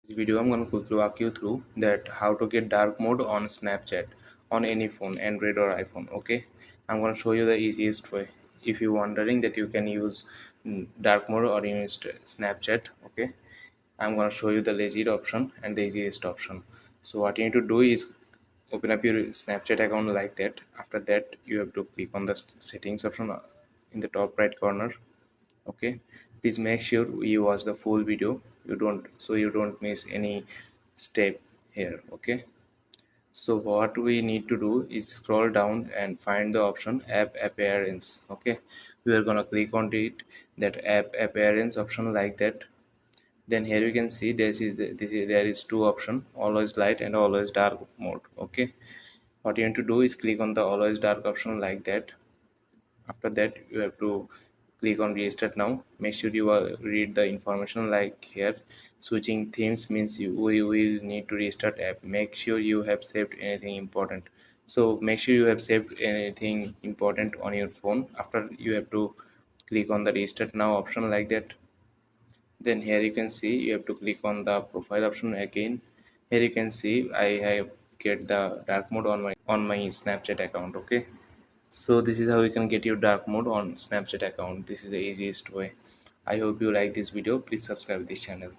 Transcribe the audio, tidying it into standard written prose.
This video I'm going to quickly walk you through that how to get dark mode on Snapchat on any phone, Android or iPhone. Okay, I'm going to show you the easiest way. If you're wondering that you can use dark mode or in Snapchat, okay, I'm going to show you the legit option and the easiest option. So what you need to do is open up your Snapchat account like that. After that, you have to click on the settings option in the top right corner. Okay, please make sure you watch the full video, you don't miss any step here. Okay, so what we need to do is scroll down and find the option app appearance. Okay, we are gonna click on it, that app appearance option like that. Then here you can see there is two option, always light and always dark mode. Okay, what you need to do is click on the always dark option like that. After that, you have to click on restart now. Make sure you read the information like here. Switching themes means we will need to restart app. Make sure you have saved anything important. So make sure you have saved anything important on your phone. After, you have to click on the restart now option like that. Then here you can see you have to click on the profile option again. Here you can see I have get the dark mode on my Snapchat account. Okay, so this is how you can get your dark mode on Snapchat account. This is the easiest way. I hope you like this video. Please subscribe this channel.